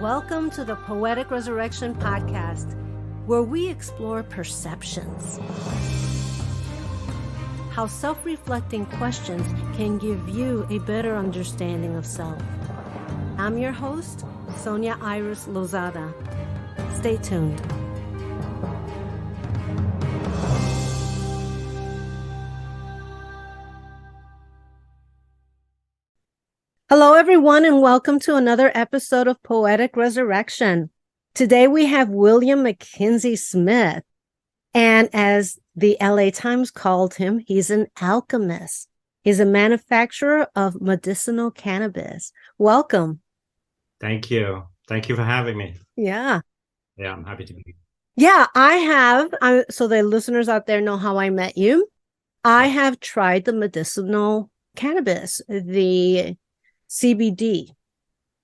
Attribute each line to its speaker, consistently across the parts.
Speaker 1: Welcome to the Poetic Resurrection Podcast, where we explore perceptions. How self-reflecting questions can give you a better understanding of self. I'm your host, Sonia Iris Lozada. Stay tuned. Hello, everyone, and welcome to another episode of Poetic Resurrection. Today we have William Mackenzie-Smith, and as the LA Times called him, he's an alchemist. He's a manufacturer of medicinal cannabis. Welcome.
Speaker 2: Thank you. Thank you for having me.
Speaker 1: Yeah.
Speaker 2: Yeah, I'm happy to be here.
Speaker 1: Yeah, I have. So the listeners out there know how I met you. I have tried the medicinal cannabis, the CBD.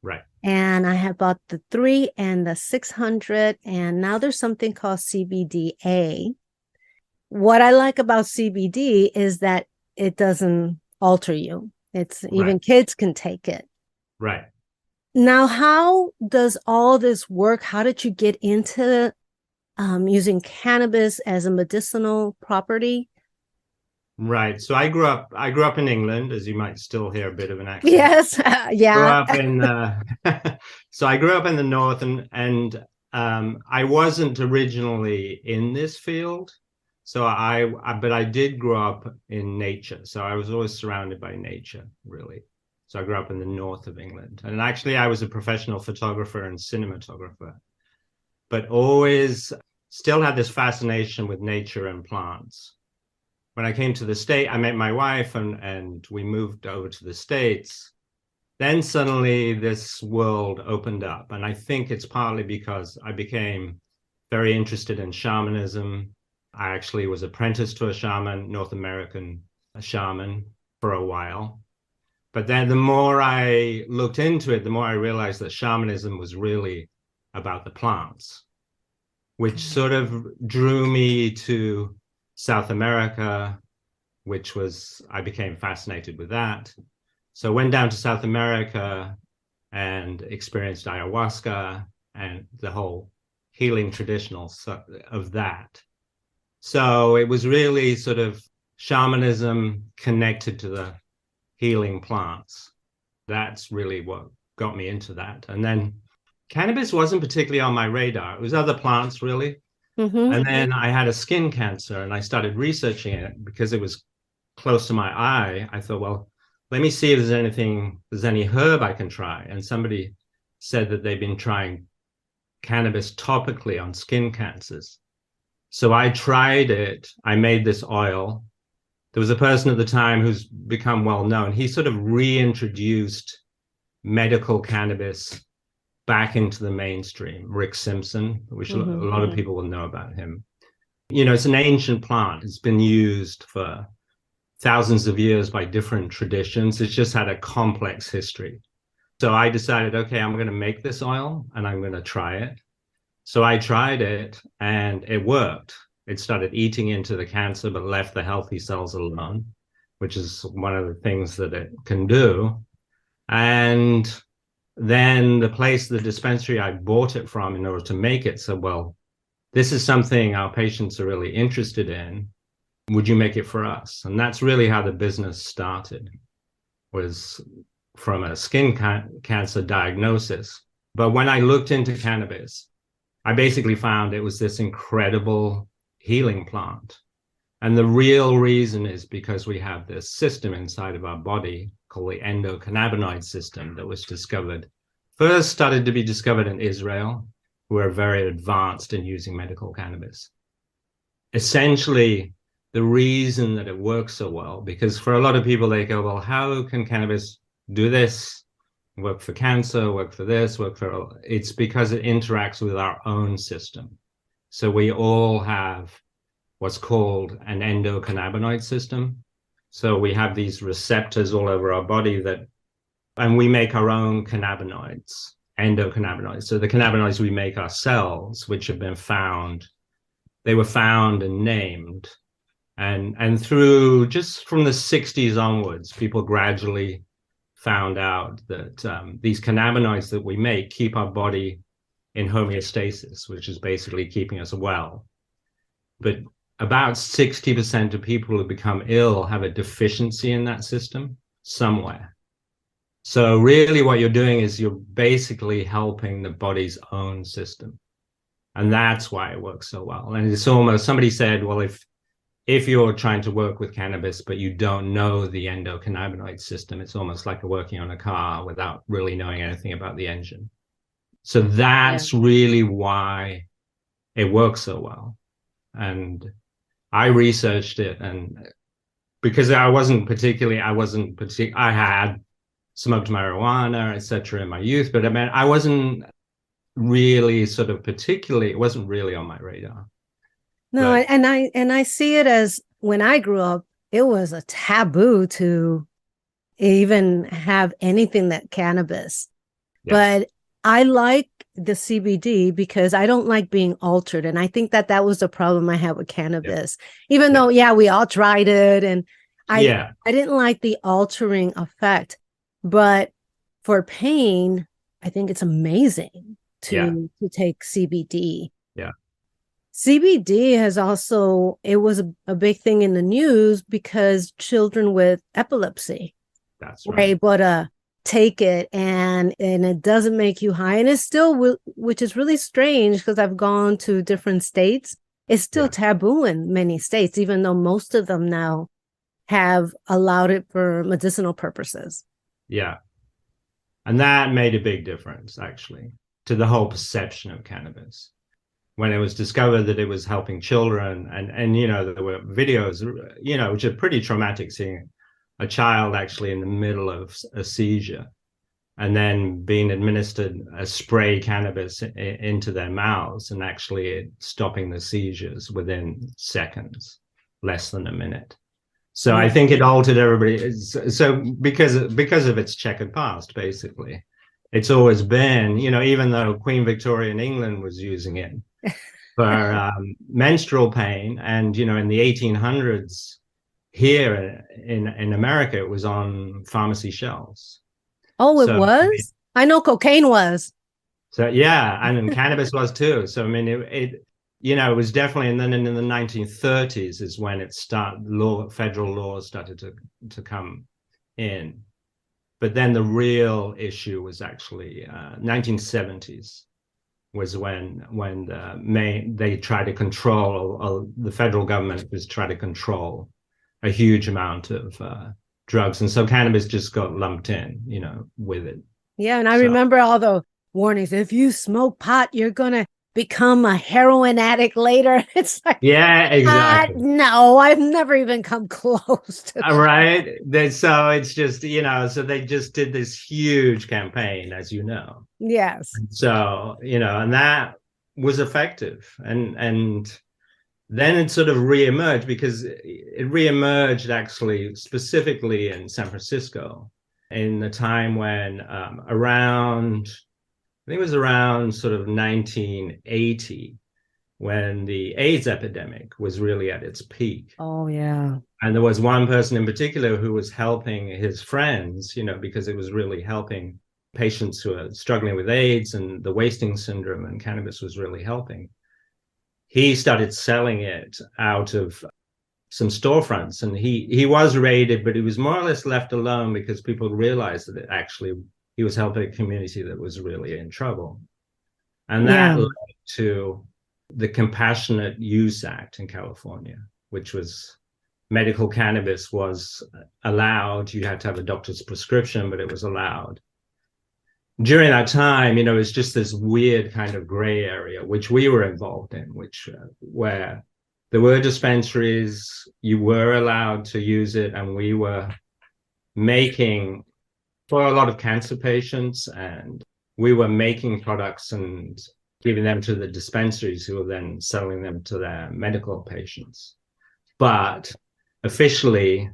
Speaker 2: Right.
Speaker 1: And I have bought the 3 and the 600, and now there's something called CBDA. What I like about CBD is that it doesn't alter you. It's even kids can take it.
Speaker 2: Right.
Speaker 1: Now, how does all this work? How did you get into using cannabis as a medicinal property?
Speaker 2: Right. So I grew up in England, as you might still hear a bit of an accent.
Speaker 1: Yes. Yeah.
Speaker 2: So I grew up in the north, and I wasn't originally in this field. So but I did grow up in nature. So I was always surrounded by nature, really. So I grew up in the north of England, and actually I was a professional photographer and cinematographer, but always still had this fascination with nature and plants. When I came to the States, I met my wife and we moved over to the States. Then suddenly this world opened up. And I think it's partly because I became very interested in shamanism. I actually was apprenticed to a shaman, North American shaman, for a while. But then the more I looked into it, the more I realized that shamanism was really about the plants, which sort of drew me to South America, I became fascinated with that. So I went down to South America and experienced ayahuasca and the whole healing traditional of that. So it was really sort of shamanism connected to the healing plants. That's really what got me into that. And then cannabis wasn't particularly on my radar. It was other plants, really. Mm-hmm. And then I had a skin cancer and I started researching it because it was close to my eye. I thought, well, let me see if there's any herb I can try. And somebody said that they've been trying cannabis topically on skin cancers. So I tried it. I made this oil. There was a person at the time who's become well known. He sort of reintroduced medical cannabis back into the mainstream, Rick Simpson, which a lot of people will know about him. You know, it's an ancient plant. It's been used for thousands of years by different traditions. It's just had a complex history. So I decided, okay, I'm going to make this oil and I'm going to try it. So I tried it and it worked. It started eating into the cancer, but left the healthy cells alone, which is one of the things that it can do. And then the dispensary I bought it from in order to make it said, well, this is something our patients are really interested in. Would you make it for us? And that's really how the business started, was from a skin cancer diagnosis. But when I looked into cannabis, I basically found it was this incredible healing plant. And the real reason is because we have this system inside of our body called the endocannabinoid system that was started to be discovered in Israel, who are very advanced in using medical cannabis. Essentially, the reason that it works so well, because for a lot of people, they go, well, how can cannabis do this, work for cancer, work for this, it's because it interacts with our own system. So we all have what's called an endocannabinoid system. So we have these receptors all over our body and we make our own cannabinoids, endocannabinoids. So the cannabinoids we make ourselves, which have been found, they were found and named. And through just from the 60s onwards, people gradually found out that these cannabinoids that we make keep our body in homeostasis, which is basically keeping us well. But about 60% of people who become ill have a deficiency in that system somewhere. So really what you're doing is you're basically helping the body's own system. And that's why it works so well. And it's almost, somebody said, well, if you're trying to work with cannabis, but you don't know the endocannabinoid system, it's almost like working on a car without really knowing anything about the engine. So that's really why it works so well. And I researched it, and because I had smoked marijuana, etc. in my youth, but I mean, I wasn't really it wasn't really on my radar.
Speaker 1: No,
Speaker 2: But,
Speaker 1: and I see it as, when I grew up, it was a taboo to even have anything that cannabis.
Speaker 2: yeah.
Speaker 1: But I like the CBD because I don't like being altered. And I think that was the problem I had with cannabis. Even though, we all tried it, and I didn't like the altering effect. But for pain, I think it's amazing to take CBD.
Speaker 2: Yeah.
Speaker 1: CBD has also, it was a big thing in the news because children with epilepsy were able to take it, and it doesn't make you high. And it's still, which is really strange because I've gone to different states. It's still taboo in many states, even though most of them now have allowed it for medicinal purposes.
Speaker 2: Yeah. And that made a big difference, actually, to the whole perception of cannabis. When it was discovered that it was helping children, and there were videos, which are pretty traumatic, seeing a child actually in the middle of a seizure and then being administered a spray cannabis into their mouths, and actually stopping the seizures within seconds, less than a minute. So I think it altered everybody. So because of its checkered past, basically, it's always been, even though Queen Victoria in England was using it for menstrual pain, and in the 1800s here in America, it was on pharmacy shelves.
Speaker 1: Oh, it was? I know cocaine was.
Speaker 2: So and cannabis was too. So I mean, it was definitely, and then in the 1930s is when federal laws started to come in. But then the real issue was actually 1970s was when they tried to control, the federal government was trying to control a huge amount of drugs, and so cannabis just got lumped in, with it.
Speaker 1: Yeah, and I remember all the warnings. If you smoke pot, you're gonna become a heroin addict later. It's like,
Speaker 2: exactly.
Speaker 1: No, I've never even come close to that.
Speaker 2: Right. So it's just, so they just did this huge campaign, as you know.
Speaker 1: Yes.
Speaker 2: So, and that was effective. And then it sort of reemerged, because it reemerged actually specifically in San Francisco in the time when I think it was around sort of 1980, when the AIDS epidemic was really at its peak.
Speaker 1: Oh, yeah.
Speaker 2: And there was one person in particular who was helping his friends, because it was really helping patients who are struggling with AIDS and the wasting syndrome, and cannabis was really helping. He started selling it out of some storefronts, and he was raided, but he was more or less left alone because people realized that he was helping a community that was really in trouble. And that led to the Compassionate Use Act in California, which was medical cannabis was allowed. You had to have a doctor's prescription, but it was allowed. During that time, it's just this weird kind of gray area, which we were involved in, where there were dispensaries, you were allowed to use it, and we were making, for a lot of cancer patients, and we were making products and giving them to the dispensaries, who were then selling them to their medical patients. But officially,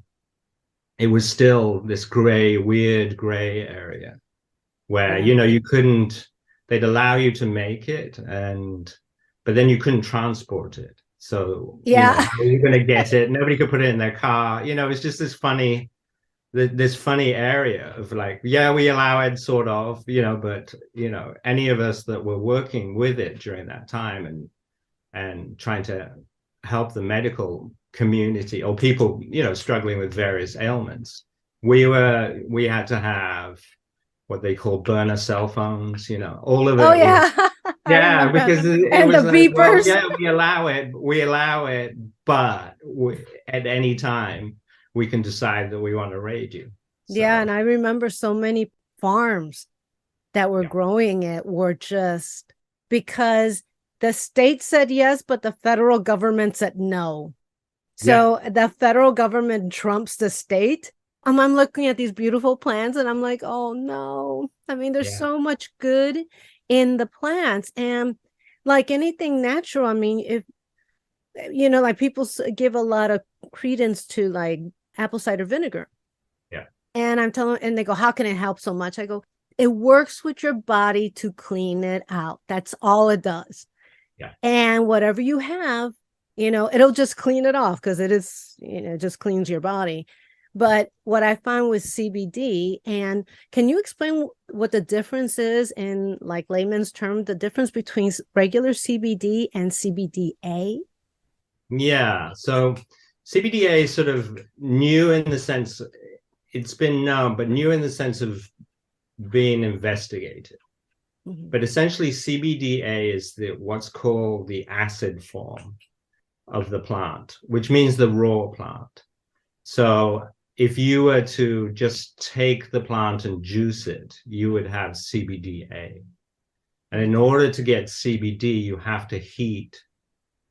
Speaker 2: it was still this weird gray area where, you couldn't, they'd allow you to make it, but then you couldn't transport it. So, how are you going to get it? Nobody could put it in their car. It's just this funny this funny area of like, yeah, we allow it sort of, but any of us that were working with it during that time and trying to help the medical community or people, struggling with various ailments, we had to have what they call burner cell phones, all of
Speaker 1: Oh
Speaker 2: it was,
Speaker 1: yeah, I
Speaker 2: yeah,
Speaker 1: remember.
Speaker 2: because it
Speaker 1: And the
Speaker 2: was like, well,
Speaker 1: beepers.
Speaker 2: yeah, we allow it, but at any time we can decide that we want to raid you.
Speaker 1: Yeah,
Speaker 2: So
Speaker 1: and I remember so many farms that were
Speaker 2: yeah,
Speaker 1: growing it were just because the state said yes, but the federal government said no.
Speaker 2: yeah,
Speaker 1: So the federal government trumps the state. I'm looking at these beautiful plants and I'm like, oh no. I mean, there's
Speaker 2: yeah,
Speaker 1: so much good in the plants. And like anything natural, I mean, if like people give a lot of credence to like apple cider vinegar.
Speaker 2: yeah,
Speaker 1: And I'm telling, and they go, how can it help so much? I go, it works with your body to clean it out. That's all it does.
Speaker 2: yeah.
Speaker 1: And whatever you have, it'll just clean it off because it is, it just cleans your body. But what I found with CBD, and can you explain what the difference is in like layman's term, the difference between regular CBD and CBDA?
Speaker 2: Yeah. So CBDA is sort of new in the sense it's been known, but new in the sense of being investigated.
Speaker 1: Mm-hmm.
Speaker 2: But essentially, CBDA is what's called the acid form of the plant, which means the raw plant. So if you were to just take the plant and juice it, you would have CBDA. And in order to get CBD, you have to heat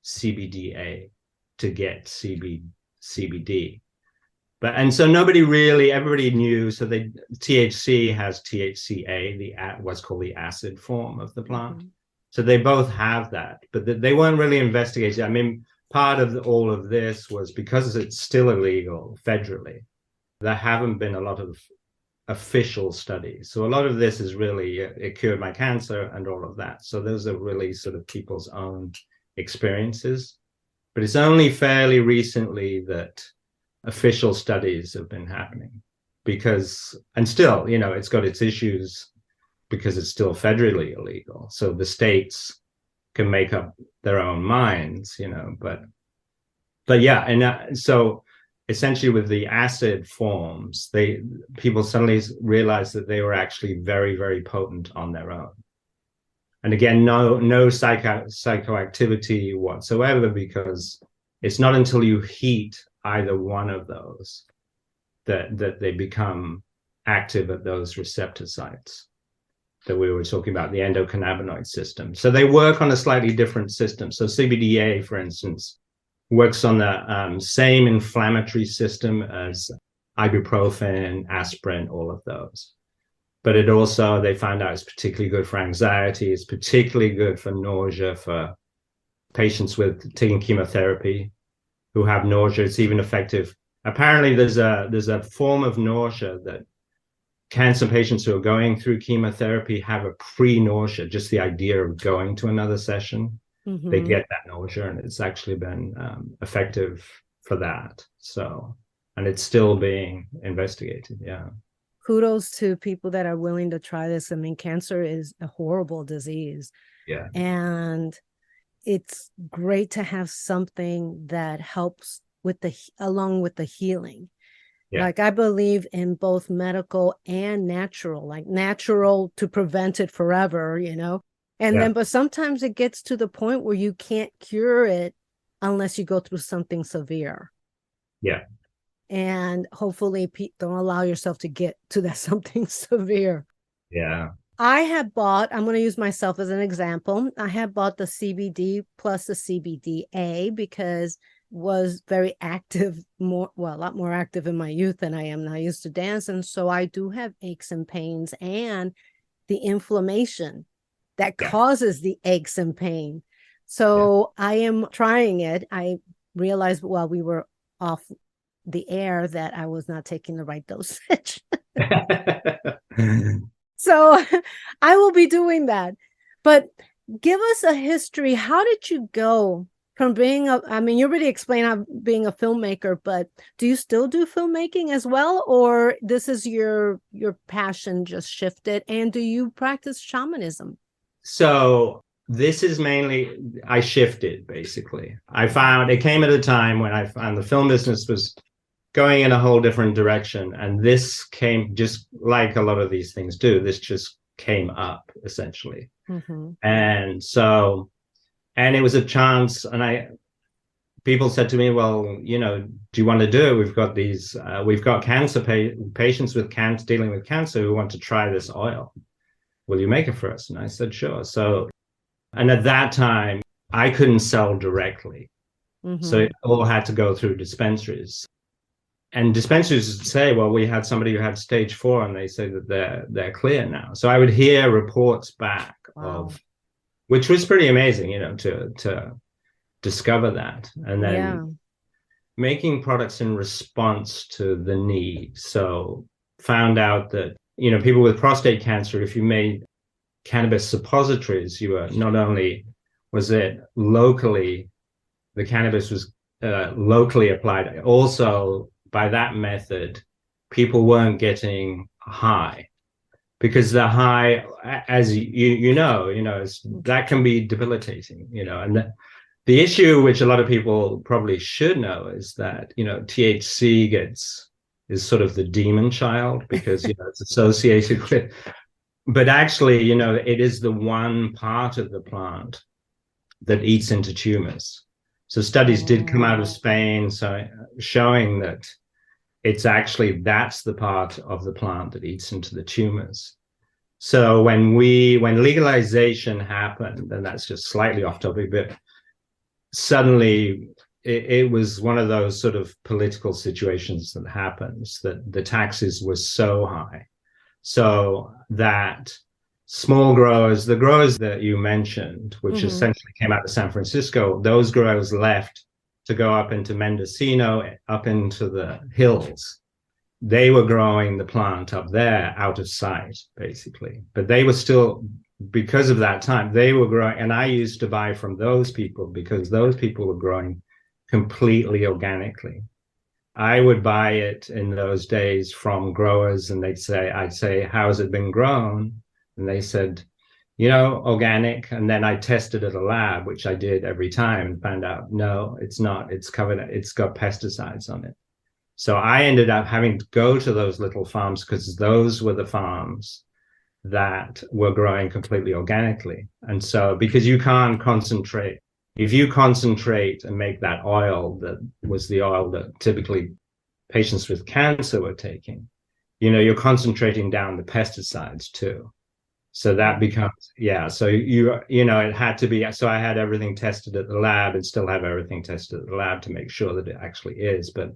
Speaker 2: CBDA to get CBD. And so everybody knew. So THC has THCA, what's called the acid form of the plant.
Speaker 1: Mm-hmm.
Speaker 2: So they both have that, but they weren't really investigated. I mean, part of all of this was because it's still illegal federally. There haven't been a lot of official studies. So a lot of this is really, it cured my cancer and all of that. So those are really sort of people's own experiences. But it's only fairly recently that official studies have been happening and still, it's got its issues because it's still federally illegal. So the states can make up their own minds, but yeah. And so essentially with the acid forms, people suddenly realized that they were actually very, very potent on their own. And again, no psychoactivity whatsoever, because it's not until you heat either one of those that they become active at those receptor sites that we were talking about, the endocannabinoid system. So they work on a slightly different system. So CBDA, for instance, works on the same inflammatory system as ibuprofen, aspirin, all of those. But it also, they found out, it's particularly good for anxiety. It's particularly good for nausea for patients with taking chemotherapy who have nausea. It's even effective. Apparently, there's a form of nausea that cancer patients who are going through chemotherapy have a pre-nausea, just the idea of going to another session. Mm-hmm. They get that nausea, and it's actually been effective for that. So, and it's still being investigated. Yeah.
Speaker 1: Kudos to people that are willing to try this. I mean, cancer is a horrible disease.
Speaker 2: Yeah.
Speaker 1: And it's great to have something that helps along with the healing. Yeah. Like I believe in both medical and natural, like natural to prevent it forever, and then, but sometimes it gets to the point where you can't cure it unless you go through something severe.
Speaker 2: Yeah.
Speaker 1: And hopefully don't allow yourself to get to that something severe.
Speaker 2: Yeah.
Speaker 1: I'm going to use myself as an example. I have bought the CBD plus the CBDA because was very active, a lot more active in my youth than I am now. I used to dance. And so I do have aches and pains and the inflammation that causes the aches and pain. So I am trying it. I realized while we were off the air that I was not taking the right dosage. So I will be doing that. But give us a history. How did you go from being I mean, you already explained how being a filmmaker, but do you still do filmmaking as well, or this is your passion just shifted? And do you practice shamanism?
Speaker 2: So this is mainly, I shifted basically. I found it came at a time when I found the film business was going in a whole different direction. And this came just like a lot of these things do. This just came up essentially.
Speaker 1: Mm-hmm.
Speaker 2: And so, and it was a chance. And people said to me, well, do you want to do it? We've got cancer patients with cancer, dealing with cancer who want to try this oil. Will you make it for us? And I said, sure. So, and at that time, I couldn't sell directly.
Speaker 1: Mm-hmm.
Speaker 2: So it all had to go through dispensaries. And dispensaries would say, well, we had somebody who had stage 4 and they say that they're clear now. So I would hear reports back of, which was pretty amazing, to discover that. And then making products in response to the need. So found out that, people with prostate cancer, if you made cannabis suppositories, you were not only was it locally, the cannabis was locally applied, also by that method, people weren't getting high, because the high, as that can be debilitating, and the issue, which a lot of people probably should know, is that, THC is sort of the demon child, because, it's associated with, but actually, it is the one part of the plant that eats into tumors. So studies did come out of Spain, showing that that's the part of the plant that eats into the tumors. So when legalization happened, and that's just slightly off topic, but suddenly it was one of those sort of political situations that happens, that the taxes were so high, so that small growers, the growers that you mentioned, which essentially came out of San Francisco, those growers left to go up into Mendocino, up into the hills. They were growing the plant up there out of sight, basically. But they were still, because of that time, they were growing. And I used to buy from those people because those people were growing completely organically. I would buy it in those days from growers, and I'd say, how's it been grown? And they said, organic. And then I tested at a lab, which I did every time, and found out, no, it's not. It's got pesticides on it. So I ended up having to go to those little farms, because those were the farms that were growing completely organically. And so, because you can't concentrate, if you concentrate and make that oil, that was the oil that typically patients with cancer were taking, you're concentrating down the pesticides too. So that becomes, so it had to be, so I had everything tested at the lab, and still have everything tested at the lab to make sure that it actually is. But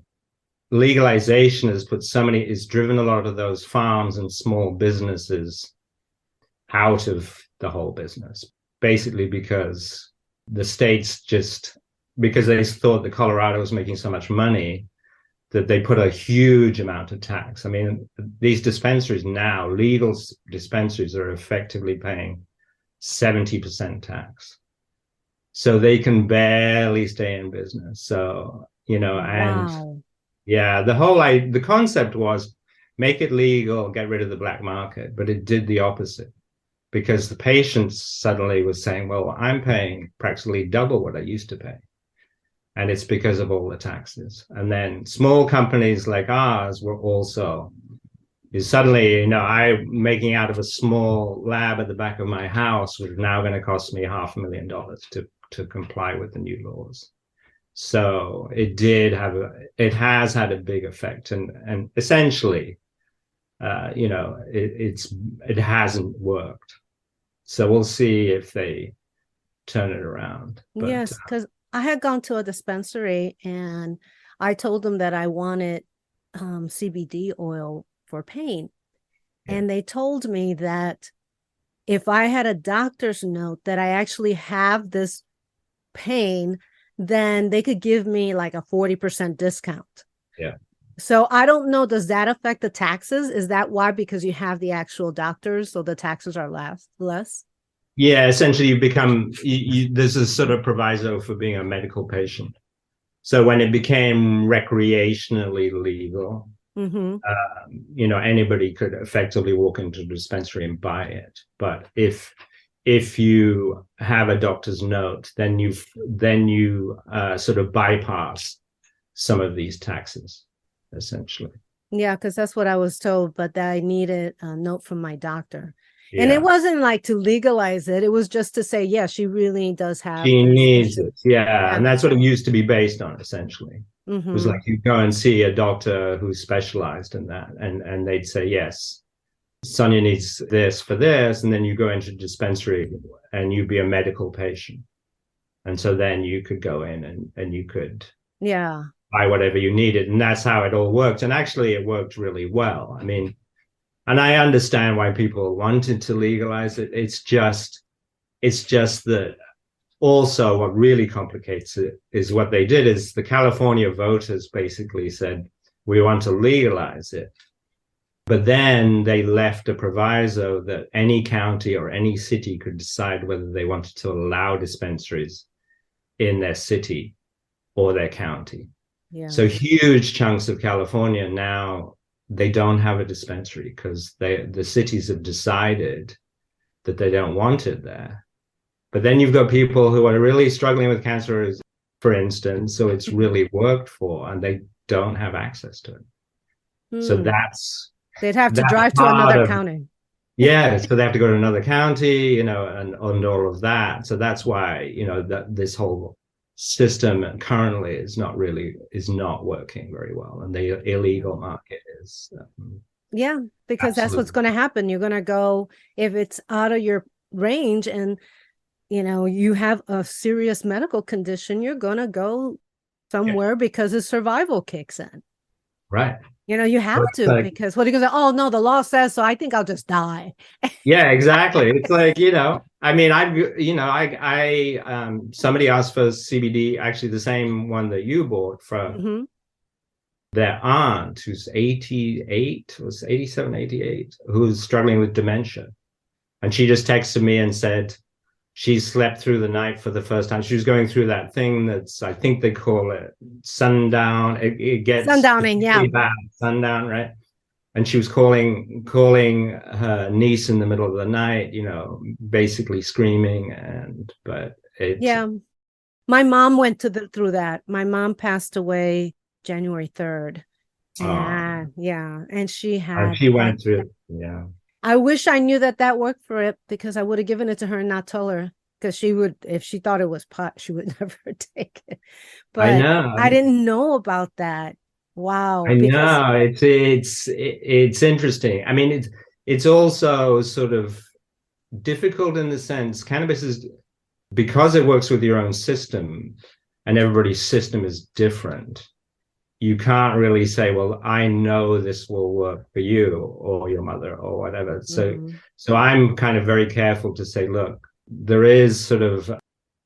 Speaker 2: legalization has driven a lot of those farms and small businesses out of the whole business, basically because the states because they thought that Colorado was making so much money, that they put a huge amount of tax. I mean, these dispensaries now, legal dispensaries, are effectively paying 70% tax. So they can barely stay in business. So, and the concept was make it legal, get rid of the black market, but it did the opposite, because the patients suddenly was saying, well, I'm paying practically double what I used to pay. And it's because of all the taxes. And then small companies like ours were also, suddenly, I'm making out of a small lab at the back of my house was now going to cost me $500,000 to comply with the new laws. So it has had a big effect. And essentially, it hasn't worked. So we'll see if they turn it around.
Speaker 1: Yes, because I had gone to a dispensary and I told them that I wanted CBD oil for pain. Yeah. And they told me that if I had a doctor's note that I actually have this pain, then they could give me like a 40% discount.
Speaker 2: Yeah.
Speaker 1: So I don't know, does that affect the taxes? Is that why? Because you have the actual doctors, so the taxes are less?
Speaker 2: Yeah, essentially there's a sort of proviso for being a medical patient. So when it became recreationally legal,
Speaker 1: Mm-hmm.
Speaker 2: anybody could effectively walk into a dispensary and buy it. But if you have a doctor's note, then you sort of bypass some of these taxes, essentially.
Speaker 1: Yeah, because that's what I was told, but that I needed a note from my doctor. And it
Speaker 2: Yeah.
Speaker 1: wasn't like to legalize it. It was just to say, yeah, she really does have
Speaker 2: She
Speaker 1: this
Speaker 2: needs
Speaker 1: issue.
Speaker 2: it. Yeah.
Speaker 1: Yeah.
Speaker 2: And that's what it used to be based on, essentially. It was
Speaker 1: Mm-hmm.
Speaker 2: like you go and see a doctor who specialized in that, and they'd say, yes, Sonia needs this for this. And then you go into dispensary and you be a medical patient. And so then you could go in and you could
Speaker 1: Yeah.
Speaker 2: buy whatever you needed. And that's how it all worked. And actually, it worked really well. I mean, and I understand why people wanted to legalize it. It's just that also what really complicates it is what they did is the California voters basically said, we want to legalize it. But then they left a proviso that any county or any city could decide whether they wanted to allow dispensaries in their city or their county.
Speaker 1: Yeah.
Speaker 2: So huge chunks of California now, they don't have a dispensary because the cities have decided that they don't want it there. But then you've got people who are really struggling with cancer, for instance, so it's really worked for, and they don't have access to it. So
Speaker 1: They'd have to
Speaker 2: that's
Speaker 1: drive to
Speaker 2: part
Speaker 1: another
Speaker 2: of,
Speaker 1: county.
Speaker 2: yeah, so they have to go to another county, and all of that. So that's why, that this whole system currently is not working very well, and the illegal market is
Speaker 1: Yeah, because that's what's
Speaker 2: absolutely.
Speaker 1: going to happen. You're going to go, if it's out of your range and you have a serious medical condition, you're going to go
Speaker 2: Yeah,
Speaker 1: somewhere because the survival kicks in.
Speaker 2: right.
Speaker 1: You
Speaker 2: So
Speaker 1: have
Speaker 2: it's
Speaker 1: to,
Speaker 2: like,
Speaker 1: because what are you going to say? Oh, no, the law says so. I think I'll just die.
Speaker 2: yeah, exactly. It's like, I mean, somebody asked for CBD, actually the same one that you bought for
Speaker 1: Mm-hmm.
Speaker 2: their aunt who's 88, was 87, 88, who's struggling with dementia. And she just texted me and said she slept through the night for the first time. She was going through that thing that's, I think they call it sundown. It gets
Speaker 1: Sundowning, yeah.
Speaker 2: particularly bad, sundown, right? And she was calling her niece in the middle of the night, basically screaming. But it,
Speaker 1: Yeah. My mom went through that. My mom passed away January 3rd. And yeah, and she
Speaker 2: and
Speaker 1: had
Speaker 2: she
Speaker 1: that.
Speaker 2: went through, yeah.
Speaker 1: I wish I knew that worked for it, because I would have given it to her and not told her, because she would, if she thought it was pot, she would never take it.
Speaker 2: I
Speaker 1: But
Speaker 2: know.
Speaker 1: I didn't know about that. Wow.
Speaker 2: I
Speaker 1: Because
Speaker 2: know it's interesting. I mean, it's also sort of difficult in the sense cannabis is, because it works with your own system, and everybody's system is different. You can't really say, well, I know this will work for you or your mother or whatever. So I'm kind of very careful to say, look, there is sort of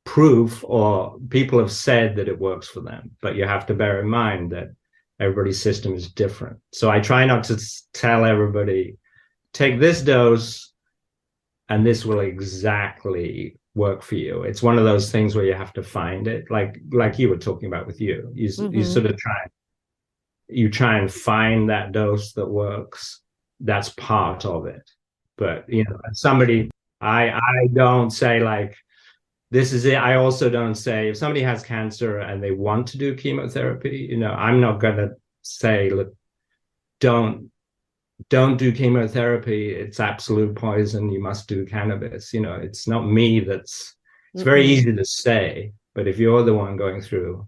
Speaker 2: proof, or people have said that it works for them, but you have to bear in mind that everybody's system is different. So I try not to tell everybody, take this dose and this will exactly work for you. It's one of those things where you have to find it, like you were talking about with you sort of try and find that dose that works. That's part of it. But somebody, I don't say like, this is it. I also don't say, if somebody has cancer and they want to do chemotherapy, I'm not going to say, look, don't do chemotherapy. It's absolute poison. You must do cannabis. It's not me. It's very easy to say, but if you're the one going through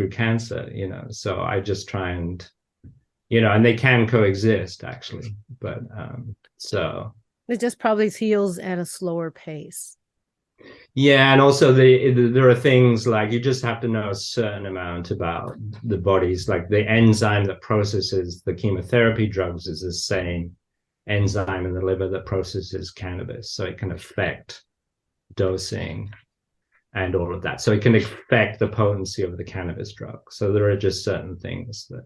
Speaker 2: cancer, so I just try and, and they can coexist actually. But so
Speaker 1: it just probably heals at a slower pace.
Speaker 2: yeah, and also there are things like you just have to know a certain amount about the body's, like the enzyme that processes the chemotherapy drugs is the same enzyme in the liver that processes cannabis, so it can affect dosing and all of that. So it can affect the potency of the cannabis drug. So there are just certain things that,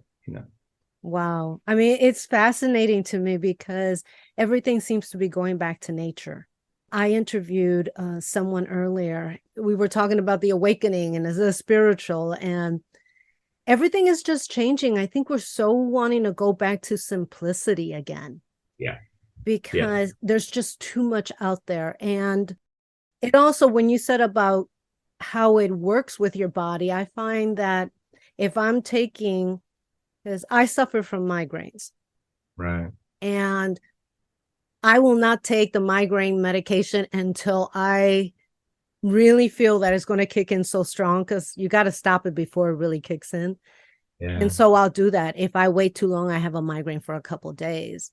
Speaker 1: Wow. I mean, it's fascinating to me because everything seems to be going back to nature. I interviewed someone earlier. We were talking about the awakening and the spiritual, and everything is just changing. I think we're so wanting to go back to simplicity again.
Speaker 2: Yeah.
Speaker 1: Because there's just too much out there. And it also, when you said about how it works with your body, I find that if I'm taking, because I suffer from migraines.
Speaker 2: Right.
Speaker 1: And I will not take the migraine medication until I really feel that it's going to kick in so strong, because you got to stop it before it really kicks in.
Speaker 2: Yeah.
Speaker 1: And so I'll do that. If I wait too long, I have a migraine for a couple of days.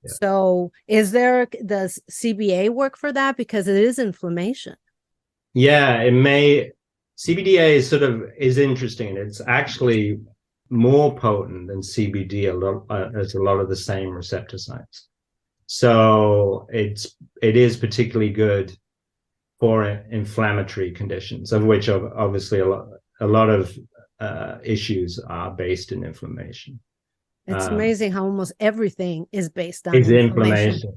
Speaker 1: Yeah. So does CBA work for that? Because it is inflammation.
Speaker 2: Yeah, it may. CBDA is interesting. It's actually more potent than CBD. It's a lot of the same receptor sites. So it is particularly good for inflammatory conditions, of which obviously a lot of issues are based in inflammation.
Speaker 1: It's amazing how almost everything is based on
Speaker 2: inflammation.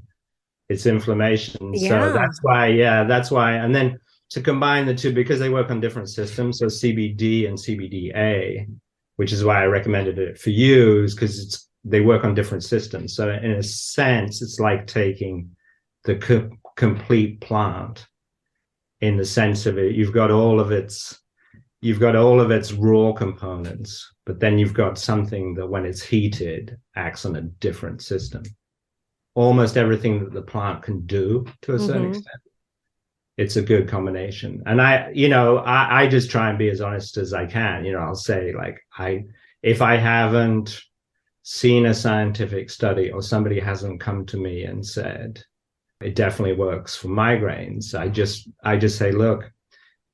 Speaker 2: It's inflammation.
Speaker 1: Yeah.
Speaker 2: So that's why. And then to combine the two, because they work on different systems, so CBD and CBDA, which is why I recommended it for you, is because they work on different systems. So in a sense, it's like taking the complete plant, in the sense of it, you've got all of its raw components, but then you've got something that when it's heated acts on a different system. Almost everything that the plant can do to a certain extent. It's a good combination. And I just try and be as honest as I can. I'll say, like, if I haven't seen a scientific study or somebody hasn't come to me and said it definitely works for migraines, I just say, look,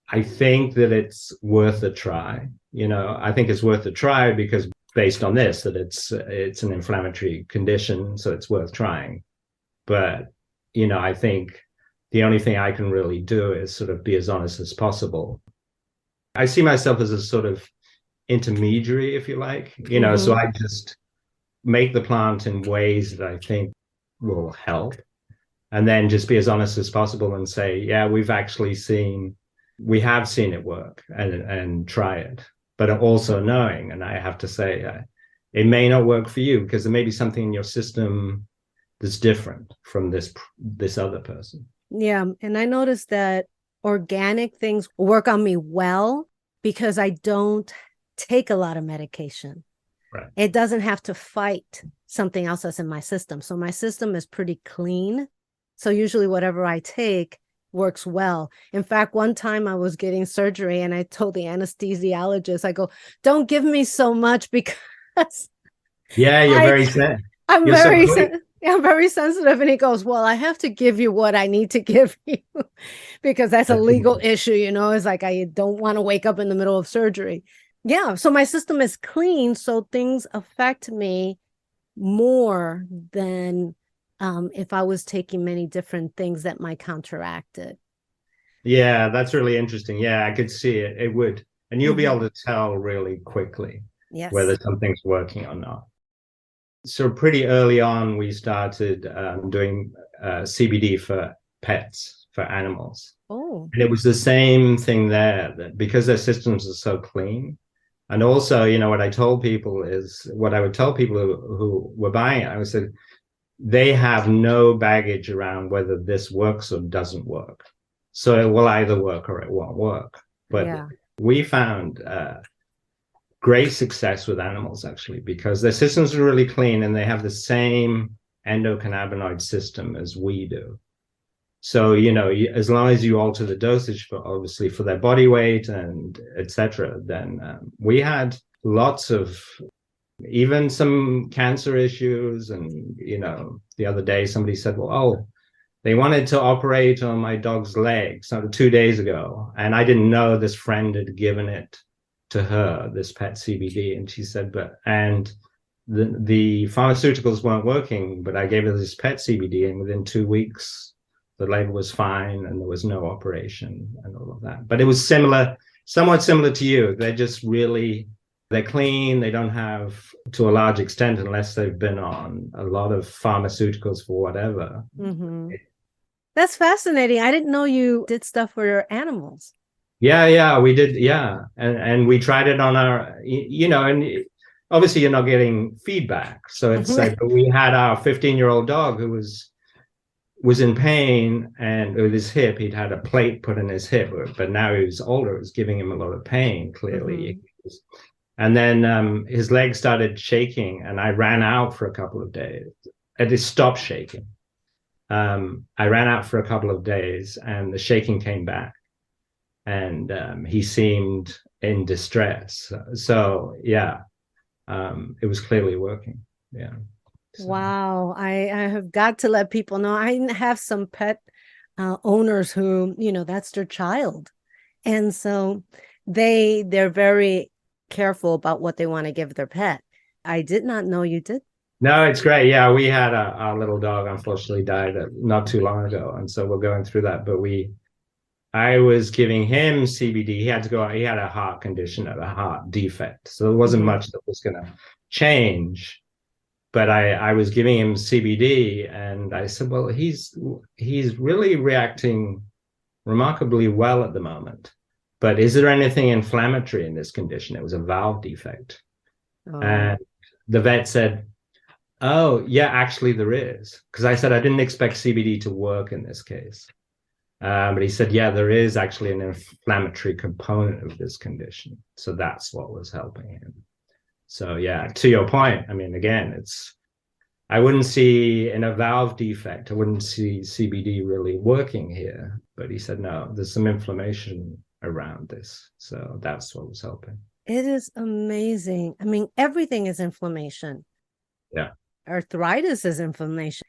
Speaker 2: I think that it's worth a try. I think it's worth a try because based on this, that it's an inflammatory condition, so it's worth trying. But, I think the only thing I can really do is sort of be as honest as possible. I see myself as a sort of intermediary, if you like, so I just make the plant in ways that I think will help, and then just be as honest as possible and say, yeah, we have seen it work, and try it. But also knowing, and I have to say, it may not work for you because there may be something in your system that's different from this other person.
Speaker 1: Yeah. And I noticed that organic things work on me well because I don't take a lot of medication.
Speaker 2: Right.
Speaker 1: It doesn't have to fight something else that's in my system. So my system is pretty clean. So usually whatever I take works well. In fact, one time I was getting surgery and I told the anesthesiologist, I go, don't give me so much because I'm very sensitive. And he goes, well, I have to give you what I need to give you because that's a legal issue. It's like, I don't want to wake up in the middle of surgery. Yeah. So my system is clean. So things affect me more than if I was taking many different things that might counteract it.
Speaker 2: Yeah, that's really interesting. Yeah, I could see it. It would. And you'll be able to tell really quickly whether something's working or not. So pretty early on, we started doing CBD for pets, for animals.
Speaker 1: Oh.
Speaker 2: And it was the same thing there, that because their systems are so clean. And also, what I would tell people who were buying it, I would say, they have no baggage around whether this works or doesn't work. So it will either work or it won't work. But we found great success with animals, actually, because their systems are really clean and they have the same endocannabinoid system as we do. So, as long as you alter the dosage for their body weight and etc., then we had lots of, even some cancer issues. And, the other day somebody said, they wanted to operate on my dog's leg 2 days ago. And I didn't know this friend had given it to her, this pet CBD. And she said, the pharmaceuticals weren't working, but I gave her this pet CBD. And within 2 weeks, the leg was fine and there was no operation and all of that. But it was somewhat similar to you. They're clean. They don't have, to a large extent, unless they've been on a lot of pharmaceuticals for whatever.
Speaker 1: That's fascinating. I didn't know you did stuff for your animals.
Speaker 2: Yeah, we did. Yeah. And we tried it on our, and obviously you're not getting feedback. So it's like we had our 15-year-old dog who was in pain, and with his hip, he'd had a plate put in his hip, but now he was older. It was giving him a lot of pain, clearly. And then his leg started shaking, and I ran out for a couple of days. It stopped shaking. I ran out for a couple of days, and the shaking came back, and he seemed in distress. So yeah, it was clearly working. Yeah. So.
Speaker 1: Wow. I have got to let people know. I have some pet owners who, that's their child. And so they're very careful about what they want to give their pet. I did not know you did.
Speaker 2: No, it's great. Yeah, we had our little dog unfortunately died not too long ago, and so we're going through that. But I was giving him CBD. He had a heart condition, a heart defect, so there wasn't much that was going to change. But I was giving him CBD, and I said, well, he's really reacting remarkably well at the moment. But is there anything inflammatory in this condition? It was a valve defect. Oh. And the vet said, oh, yeah, actually there is. Because I said I didn't expect CBD to work in this case. But he said, yeah, there is actually an inflammatory component of this condition. So that's what was helping him. So yeah, to your point, I mean, again, I wouldn't see in a valve defect, I wouldn't see CBD really working here. But he said, no, there's some inflammation around this. So that's what was helping.
Speaker 1: It is amazing. I mean, everything is inflammation.
Speaker 2: Yeah.
Speaker 1: Arthritis is inflammation.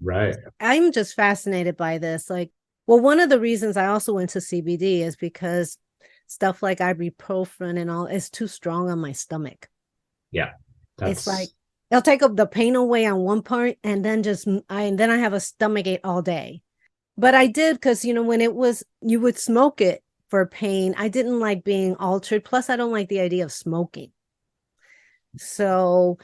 Speaker 2: Right.
Speaker 1: I'm just fascinated by this. Like, well, one of the reasons I also went to CBD is because stuff like ibuprofen and all is too strong on my stomach.
Speaker 2: Yeah.
Speaker 1: It's like it'll take up the pain away on one part, and then I have a stomach ache all day. But I did, because when you would smoke it for pain, I didn't like being altered. Plus, I don't like the idea of smoking. So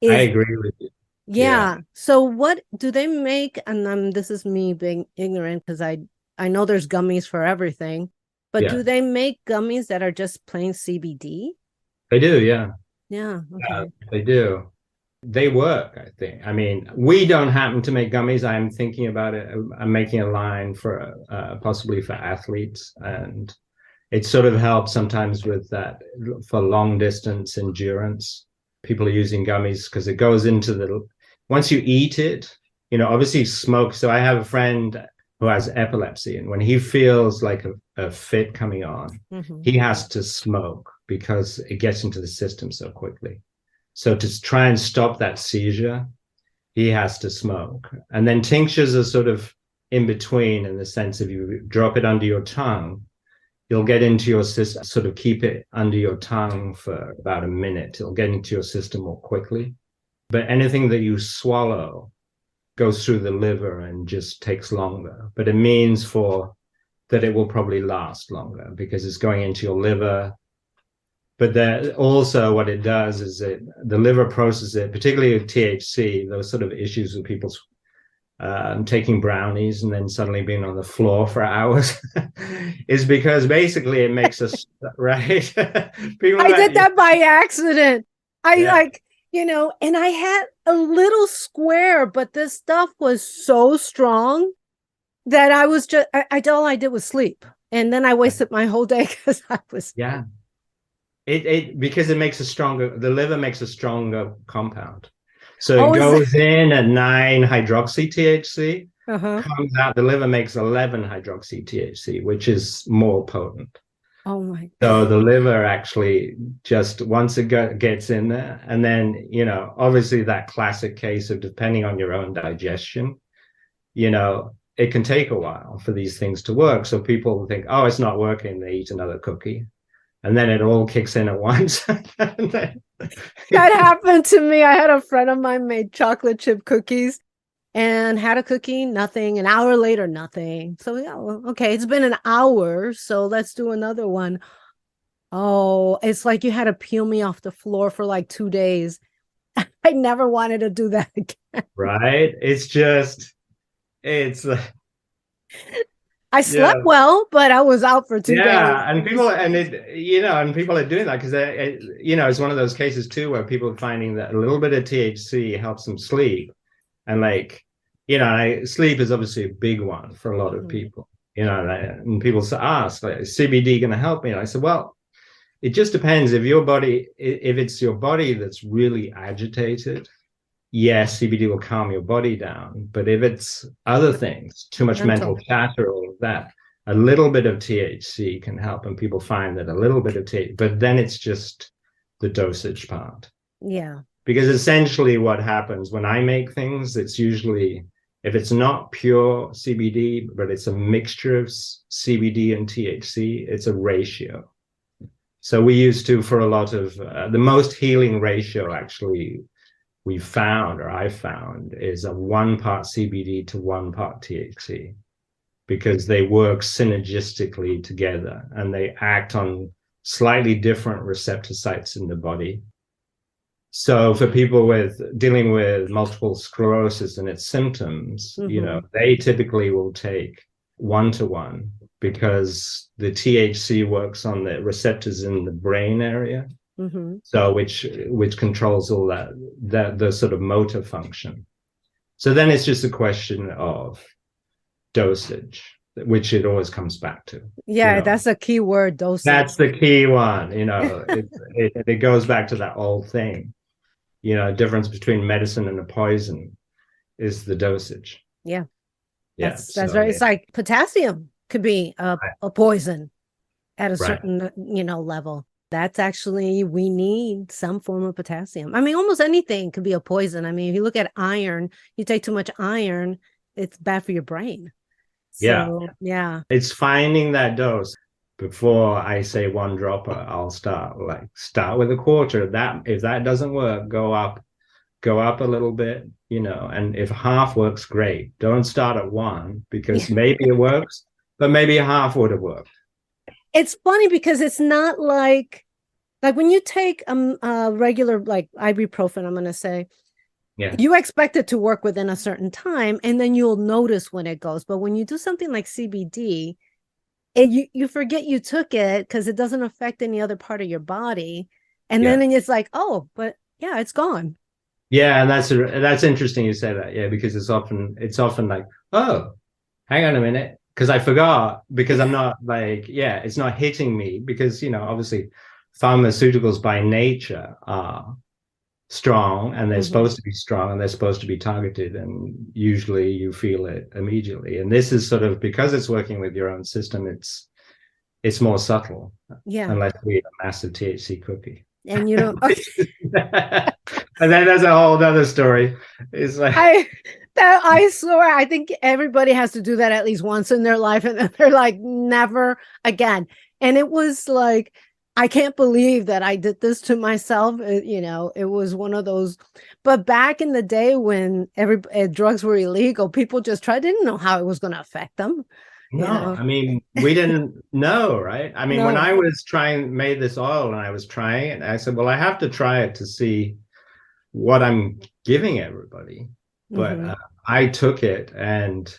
Speaker 2: I agree with you.
Speaker 1: Yeah. So what do they make? And this is me being ignorant, because I know there's gummies for everything, but do they make gummies that are just plain CBD?
Speaker 2: They do, yeah.
Speaker 1: Yeah. Okay.
Speaker 2: They do. They work, I think. I mean, we don't happen to make gummies. I'm thinking about it. I'm making a line for possibly for athletes, and it sort of helps sometimes with that for long distance endurance. People are using gummies because it goes into once you eat it, obviously smoke. So I have a friend who has epilepsy, and when he feels like a fit coming on, he has to smoke because it gets into the system so quickly. So to try and stop that seizure, he has to smoke. And then tinctures are sort of in between, in the sense of you drop it under your tongue, you'll get into your system, sort of keep it under your tongue for about a minute. It'll get into your system more quickly. But anything that you swallow goes through the liver and just takes longer. But it means that it will probably last longer because it's going into your liver. But also what it does is the liver processes it, particularly with THC, those sort of issues with people taking brownies and then suddenly being on the floor for hours is because basically it makes us, right?
Speaker 1: I did that by accident. And I had a little square, but this stuff was so strong that I was all I did was sleep. And then I wasted my whole day because I was.
Speaker 2: Yeah. Because the liver makes a stronger compound. So it goes in at 9 hydroxy THC, comes out, the liver makes 11 hydroxy THC, which is more potent.
Speaker 1: Oh my God.
Speaker 2: So the liver actually just once it gets in there, and then, obviously that classic case of depending on your own digestion, it can take a while for these things to work. So people think, oh, it's not working. They eat another cookie. And then it all kicks in at once.
Speaker 1: That happened to me. I had a friend of mine made chocolate chip cookies and had a cookie, nothing. An hour later, nothing. So, yeah, well, okay, it's been an hour, so let's do another one. Oh, it's like you had to peel me off the floor for like 2 days. I never wanted to do that again.
Speaker 2: Right? It's
Speaker 1: I
Speaker 2: Yeah.
Speaker 1: slept well, but I was out for 2 days.
Speaker 2: Yeah, and people and it and people are doing that because it's one of those cases too where people are finding that a little bit of THC helps them sleep, and like sleep is obviously a big one for a lot of
Speaker 1: Mhm.
Speaker 2: people. And people ask, like, is CBD going to help me? And I said, well, it just depends. If it's your body that's really agitated, yes, CBD will calm your body down. But if it's other things, too much mental
Speaker 1: Mental.
Speaker 2: chatter, all of that, a little bit of THC can help. And people find that a little bit of THC, but then it's just the dosage part.
Speaker 1: Yeah.
Speaker 2: Because essentially what happens when I make things, it's usually, if it's not pure CBD, but it's a mixture of CBD and THC, it's a ratio. So we used to, for a lot of the most healing ratio, actually, we found, or I found, is a 1 part CBD to 1 part THC, because they work synergistically together and they act on slightly different receptor sites in the body. So for people dealing with multiple sclerosis and its symptoms,
Speaker 1: Mm-hmm.
Speaker 2: they typically will take 1-to-1, because the THC works on the receptors in the brain area.
Speaker 1: Mm-hmm.
Speaker 2: So which controls all that the sort of motor function. So then it's just a question of dosage, which it always comes back to.
Speaker 1: Yeah, that's a key word, dosage.
Speaker 2: That's the key one. It goes back to that old thing. Difference between medicine and a poison is the dosage.
Speaker 1: Yeah,
Speaker 2: Yeah.
Speaker 1: that's
Speaker 2: So
Speaker 1: right. It's like potassium could be a poison at a
Speaker 2: right.
Speaker 1: certain level. That's actually, we need some form of potassium. I mean, almost anything could be a poison. I mean, if you look at iron, you take too much iron, it's bad for your brain.
Speaker 2: Yeah.
Speaker 1: So yeah.
Speaker 2: It's finding that dose. Before I say 1 dropper, I'll start with a quarter. That if that doesn't work, go up a little bit, and if half works, great. Don't start at 1, because maybe it works, but maybe half would have worked.
Speaker 1: It's funny because it's not like when you take regular like ibuprofen, I'm gonna say,
Speaker 2: Yeah.
Speaker 1: you expect it to work within a certain time, and then you'll notice when it goes. But when you do something like CBD, and you forget you took it because it doesn't affect any other part of your body, and
Speaker 2: Yeah.
Speaker 1: then it's like, oh, but yeah, it's gone.
Speaker 2: Yeah, and that's interesting you say that. Yeah, because it's often like, oh, hang on a minute, because I forgot, because I'm not like, yeah, it's not hitting me, because obviously pharmaceuticals by nature are strong, and they're
Speaker 1: Mm-hmm.
Speaker 2: supposed to be strong, and they're supposed to be targeted, and usually you feel it immediately. And this is sort of, because it's working with your own system, it's more subtle,
Speaker 1: Yeah,
Speaker 2: unless we eat a massive THC cookie.
Speaker 1: and you don't.
Speaker 2: And then there's a whole other story. It's like,
Speaker 1: I swear, I think everybody has to do that at least once in their life, and they're like, never again. And it was like, I can't believe that I did this to myself. It was one of those. But back in the day when drugs were illegal, people just didn't know how it was going to affect them.
Speaker 2: no, I mean, we didn't know, right? I mean, when
Speaker 1: No.
Speaker 2: I made this oil and I was trying it, I said, well, I have to try it to see what I'm giving everybody. But
Speaker 1: Mm-hmm.
Speaker 2: I took it, and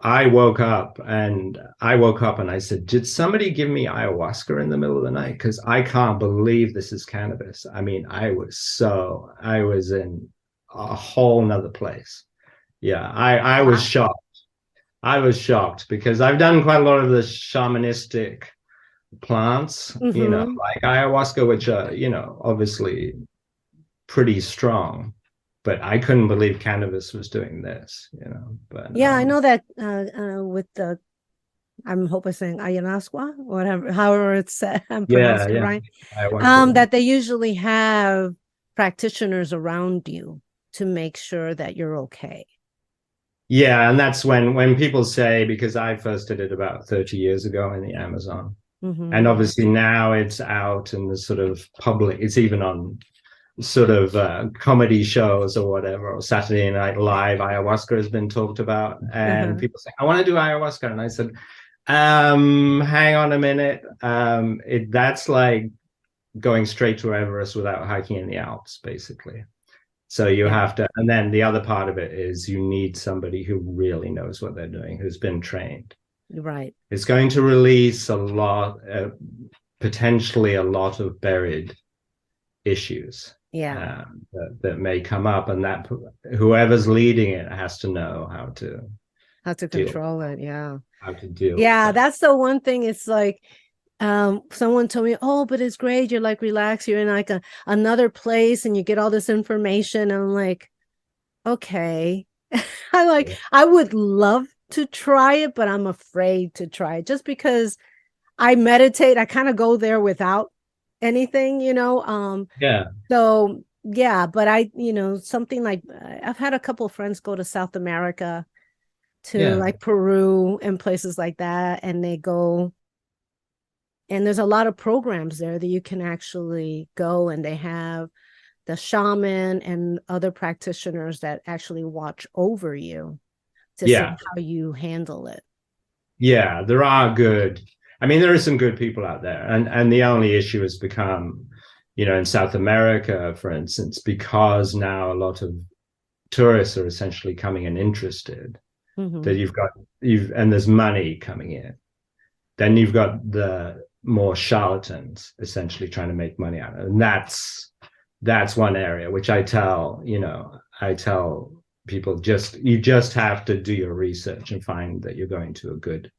Speaker 2: I woke up and I said, did somebody give me ayahuasca in the middle of the night? Because I can't believe this is cannabis. I mean, I was in a whole nother place. Yeah, I was
Speaker 1: Wow.
Speaker 2: shocked. I was shocked, because I've done quite a lot of the shamanistic plants,
Speaker 1: Mm-hmm.
Speaker 2: like ayahuasca, which are, obviously pretty strong. But I couldn't believe cannabis was doing this. But
Speaker 1: Yeah, I know that with the, I'm hoping saying ayahuasca, whatever, however it's said, I'm
Speaker 2: yeah,
Speaker 1: pronouncing it
Speaker 2: yeah,
Speaker 1: right.
Speaker 2: ayahuasca.
Speaker 1: That they usually have practitioners around you to make sure that you're okay.
Speaker 2: Yeah, and that's when people say, because I first did it about 30 years ago in the Amazon.
Speaker 1: Mm-hmm.
Speaker 2: And obviously now it's out in the sort of public, it's even on sort of comedy shows or whatever, or Saturday Night Live, ayahuasca has been talked about. And
Speaker 1: Uh-huh.
Speaker 2: people say, I want to do ayahuasca. And I said, hang on a minute. That's like going straight to Everest without hiking in the Alps, basically. So you
Speaker 1: Yeah.
Speaker 2: have to, and then the other part of it is you need somebody who really knows what they're doing, who's been trained.
Speaker 1: Right.
Speaker 2: It's going to release a lot, potentially a lot of buried issues
Speaker 1: Yeah.
Speaker 2: that may come up, and that whoever's leading it has to know
Speaker 1: How to
Speaker 2: deal
Speaker 1: control it. Yeah.
Speaker 2: how to deal with
Speaker 1: Yeah.
Speaker 2: that.
Speaker 1: That's the one thing. It's like, someone told me, oh, but it's great. You're like relaxed. You're in like another place and you get all this information. And I'm like, okay. I would love to try it, but I'm afraid to try it just because I meditate. I kind of go there without anything, you know.
Speaker 2: Yeah,
Speaker 1: So yeah, but something like I've had a couple of friends go to South America to
Speaker 2: yeah,
Speaker 1: like Peru and places like that, and they go and there's a lot of programs there that you can actually go, and they have the shaman and other practitioners that actually watch over you to see
Speaker 2: yeah,
Speaker 1: how you handle it.
Speaker 2: yeah. There are good. I mean, there are some good people out there, and the only issue has become, in South America, for instance, because now a lot of tourists are essentially coming in interested. That
Speaker 1: Mm-hmm.
Speaker 2: and there's money coming in. Then you've got the more charlatans essentially trying to make money out of it. And that's one area which I tell people, you just have to do your research and find that you're going to a good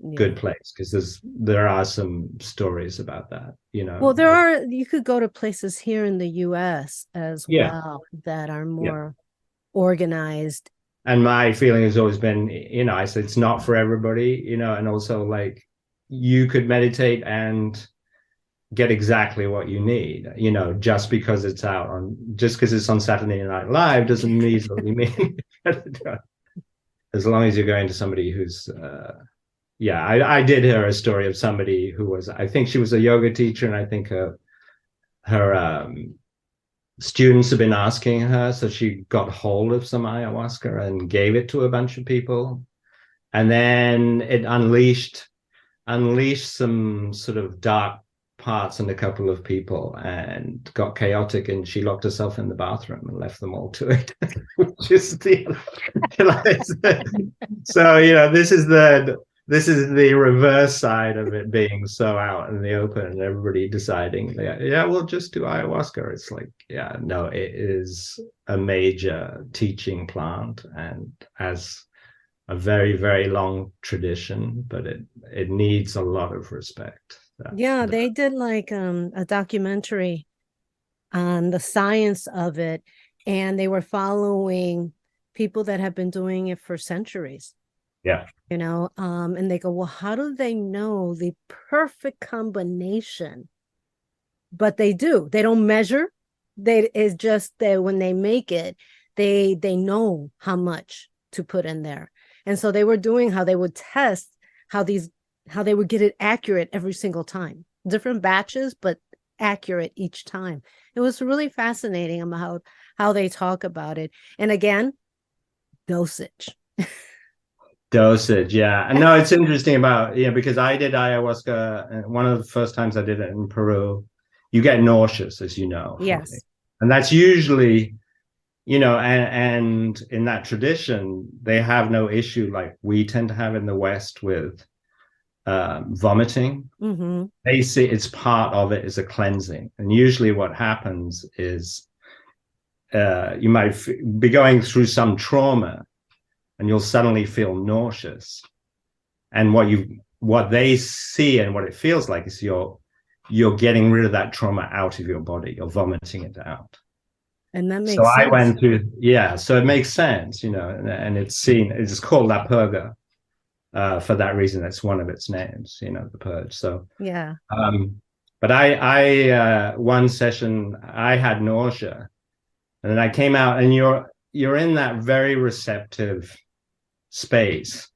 Speaker 1: Yeah.
Speaker 2: place, because there are some stories about that,
Speaker 1: Well, you could go to places here in the US as
Speaker 2: yeah,
Speaker 1: well that are
Speaker 2: yeah.
Speaker 1: more organized.
Speaker 2: And my feeling has always been, I said it's not for everybody, and also like you could meditate and get exactly what you need, just because it's on Saturday Night Live doesn't mean as long as you're going to somebody who's yeah, I did hear a story of somebody who was, I think she was a yoga teacher, and I think her students have been asking her, so she got hold of some ayahuasca and gave it to a bunch of people, and then it unleashed some sort of dark parts in a couple of people and got chaotic, and she locked herself in the bathroom and left them all to it. Which is so this is the reverse side of it being so out in the open and everybody deciding, yeah, we'll just do ayahuasca. It's like, yeah, no, it is a major teaching plant and has a very, very long tradition, but it needs a lot of respect.
Speaker 1: Yeah, they did like a documentary on the science of it, and they were following people that have been doing it for centuries.
Speaker 2: Yeah,
Speaker 1: And they go, well, how do they know the perfect combination? But they do. They don't measure. It's just that when they make it, they know how much to put in there. And so they were doing how they would test how they would get it accurate every single time. Different batches, but accurate each time. It was really fascinating about how they talk about it. And again, dosage.
Speaker 2: dosage. Yeah, and no, it's interesting about, because I did ayahuasca, and one of the first times I did it in Peru, you get nauseous, as you know.
Speaker 1: Yes.
Speaker 2: And that's usually, and in that tradition, they have no issue like we tend to have in the West with vomiting.
Speaker 1: Mm-hmm.
Speaker 2: They see it's part of it is a cleansing, and usually what happens is you might be going through some trauma, and you'll suddenly feel nauseous, and what they see and what it feels like is you're getting rid of that trauma out of your body. You're vomiting it out.
Speaker 1: And that
Speaker 2: So
Speaker 1: makes
Speaker 2: I
Speaker 1: sense.
Speaker 2: went through, yeah. So it makes sense, and it's called La Purga for that reason. That's one of its names, the purge. So,
Speaker 1: Yeah.
Speaker 2: but I one session I had nausea, and then I came out, and you're in that very receptive space.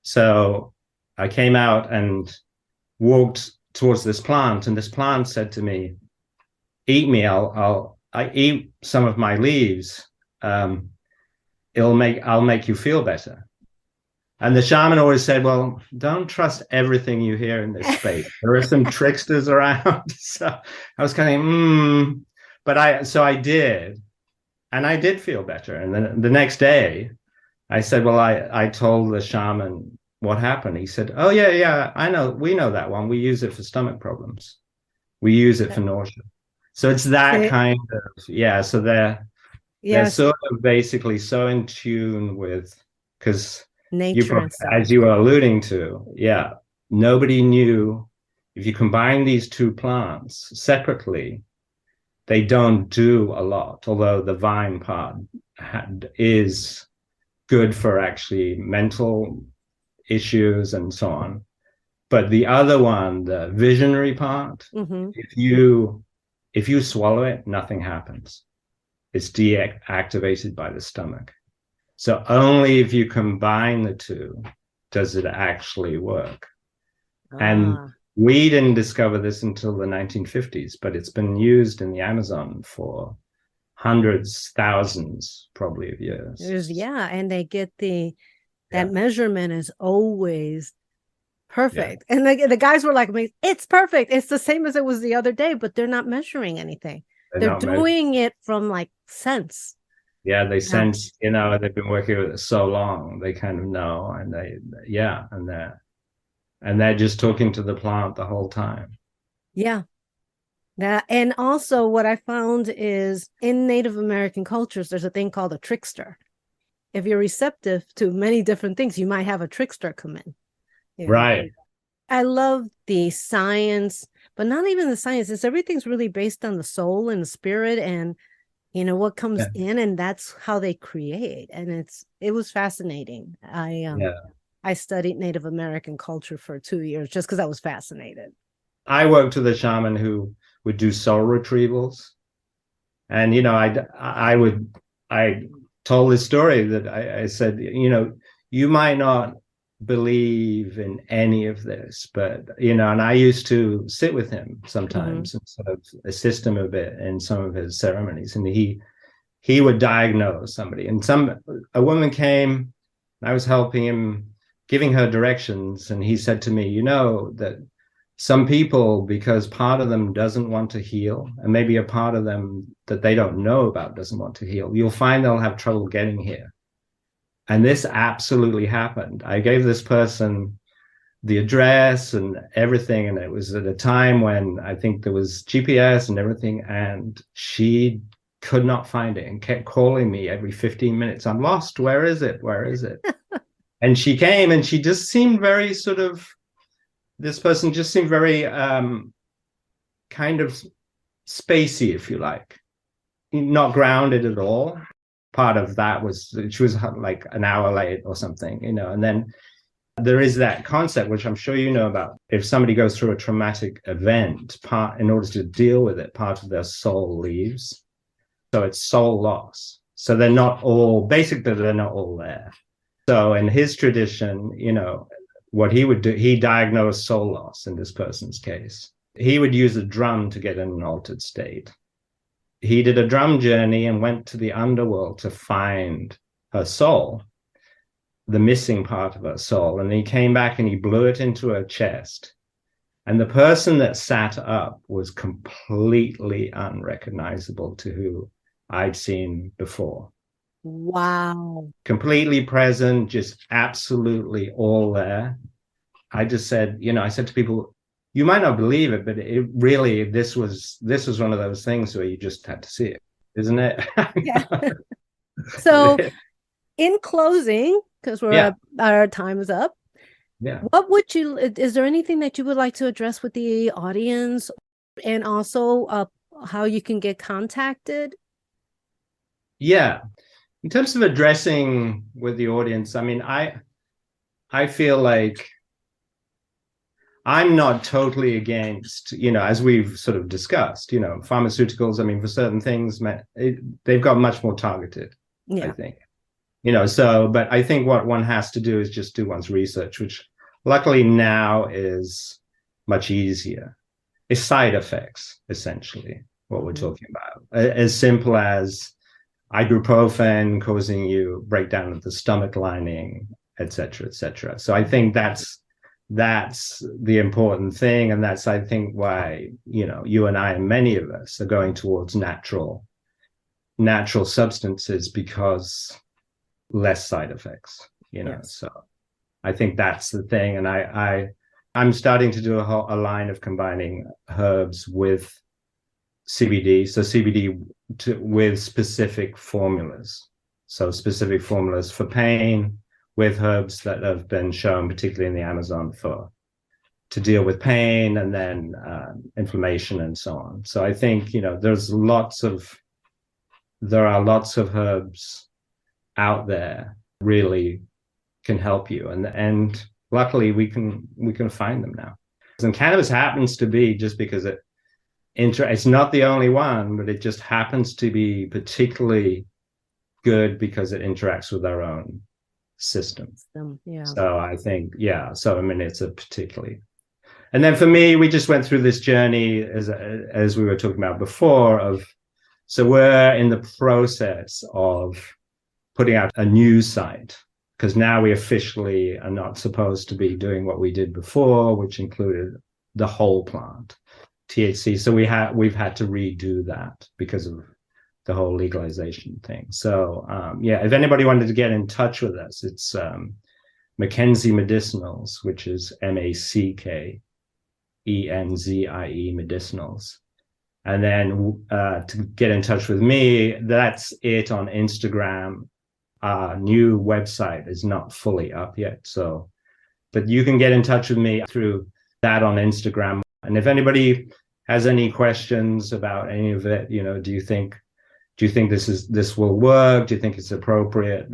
Speaker 2: So I came out and walked towards this plant, and this plant said to me, "Eat me. I eat some of my leaves. I'll make you feel better." And the shaman always said, "Well, don't trust everything you hear in this space. There are some tricksters around." So I was kind of, but I did. and I did feel better. And then the next day, I said, well, I told the shaman what happened. He said, oh, yeah, yeah, I know. We know that one. We use it for stomach problems. We use it for nausea. So it's that
Speaker 1: See,
Speaker 2: kind of, yeah. So they're
Speaker 1: yes,
Speaker 2: sort of basically so in tune with, because you
Speaker 1: nature
Speaker 2: probably,
Speaker 1: and stuff.
Speaker 2: as you were alluding to, yeah, nobody knew if you combine these two plants separately, they don't do a lot, although the vine part is good for actually mental issues and so on. But the other one, the visionary part,
Speaker 1: Mm-hmm.
Speaker 2: if you swallow it, nothing happens. It's deactivated by the stomach. So only if you combine the two does it actually work. And
Speaker 1: Ah,
Speaker 2: we didn't discover this until the 1950s, but it's been used in the Amazon for hundreds, thousands, probably of years.
Speaker 1: yeah, and they get that
Speaker 2: Yeah,
Speaker 1: measurement is always
Speaker 2: yeah,
Speaker 1: perfect. And the guys were like, it's perfect. It's the same as it was the other day, but they're not measuring anything.
Speaker 2: they're
Speaker 1: They're
Speaker 2: not measured.
Speaker 1: doing it from like sense.
Speaker 2: Yeah, they
Speaker 1: Yeah.
Speaker 2: sense, they've been working with it so long, they kind of know, and yeah, and they're just talking to the plant the whole time.
Speaker 1: Yeah. That, and also what I found is in Native American cultures, there's a thing called a trickster. If you're receptive to many different things, you might have a trickster come in.
Speaker 2: Right.
Speaker 1: I love the science, but not even the science. It's everything's really based on the soul and the spirit and what comes
Speaker 2: Yeah.
Speaker 1: in, and that's how they create. And it was fascinating.
Speaker 2: Yeah.
Speaker 1: I studied Native American culture for 2 years just because I was fascinated.
Speaker 2: I worked with a shaman who would do soul retrievals. And, I told this story that I said, you might not believe in any of this, but, and I used to sit with him
Speaker 1: Mm-hmm.
Speaker 2: sometimes and sort of assist him a bit in some of his ceremonies. And he would diagnose somebody. And a woman came, I was helping him, giving her directions. And he said to me, that some people, because part of them doesn't want to heal, and maybe a part of them that they don't know about doesn't want to heal, you'll find they'll have trouble getting here. And this absolutely happened. I gave this person the address and everything, and it was at a time when I think there was GPS and everything, and she could not find it and kept calling me every 15 minutes. I'm lost. Where is it? Where is it? And she came, and she just seemed very sort of, this person just seemed very kind of spacey, if you like, not grounded at all. Part of that was she was like an hour late or something, and then there is that concept, which I'm sure you know about. If somebody goes through a traumatic event, in order to deal with it, part of their soul leaves. So it's soul loss. So they're not all there. So in his tradition, what he would do, he diagnosed soul loss in this person's case. He would use a drum to get in an altered state. He did a drum journey and went to the underworld to find her soul, the missing part of her soul. And he came back and he blew it into her chest. And the person that sat up was completely unrecognizable to who I'd seen before.
Speaker 1: Wow.
Speaker 2: Completely present, just absolutely all there. I just said, I said to people, you might not believe it, but it really, this was one of those things where you just had to see it, isn't it?
Speaker 1: Yeah. So in closing, because
Speaker 2: Yeah,
Speaker 1: our time is up,
Speaker 2: yeah,
Speaker 1: is there anything that you would like to address with the audience, and also how you can get contacted?
Speaker 2: yeah. In terms of addressing with the audience, I mean, I feel like I'm not totally against, as we've sort of discussed, pharmaceuticals. I mean, for certain things, they've got much more targeted, I
Speaker 1: Yeah.
Speaker 2: think. But I think what one has to do is just do one's research, which luckily now is much easier. It's side effects, essentially, what we're talking about. As simple as ibuprofen causing you breakdown of the stomach lining, et cetera, et cetera. So I think that's the important thing. And that's, I think, why, you and I and many of us are going towards natural natural substances because less side effects,
Speaker 1: Yes.
Speaker 2: So I think that's the thing. And I'm starting to do a line of combining herbs with CBD. So CBD with specific formulas. So specific formulas for pain with herbs that have been shown, particularly in the Amazon, to deal with pain and then inflammation and so on. So I think, there are lots of herbs out there really can help you. And luckily we can find them now. And cannabis happens to be, just because it's not the only one, but it just happens to be particularly good because it interacts with our own system.
Speaker 1: Yeah.
Speaker 2: So I think, so I mean, it's a particularly. And then for me, we just went through this journey, as we were talking about before, so we're in the process of putting out a news site, because now we officially are not supposed to be doing what we did before, which included the whole plant, THC. So we've had to redo that because of the whole legalization thing. So if anybody wanted to get in touch with us, it's Mackenzie Medicinals, which is MACKENZIE Medicinals. And then to get in touch with me, that's it on Instagram. Our new website is not fully up yet, but you can get in touch with me through that on Instagram. And if anybody has any questions about any of it, do you think this will work? Do you think it's appropriate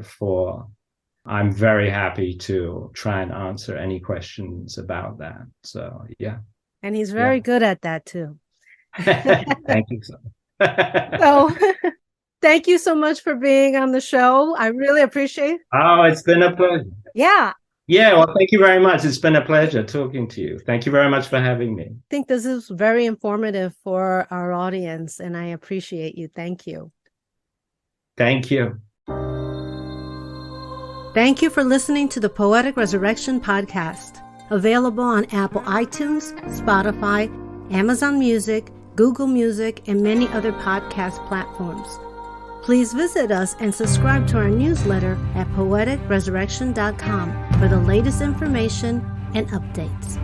Speaker 2: I'm very happy to try and answer any questions about that. So, yeah.
Speaker 1: And he's very good at that too.
Speaker 2: Thank you.
Speaker 1: So thank you so much for being on the show. I really appreciate it.
Speaker 2: Oh, it's been a pleasure.
Speaker 1: Yeah.
Speaker 2: Yeah, well, thank you very much. It's been a pleasure talking to you. Thank you very much for having me.
Speaker 1: I think this is very informative for our audience, and I appreciate you. Thank you.
Speaker 2: Thank you.
Speaker 1: Thank you for listening to the Poetic Resurrection podcast, available on Apple iTunes, Spotify, Amazon Music, Google Music, and many other podcast platforms. Please visit us and subscribe to our newsletter at poeticresurrection.com for the latest information and updates.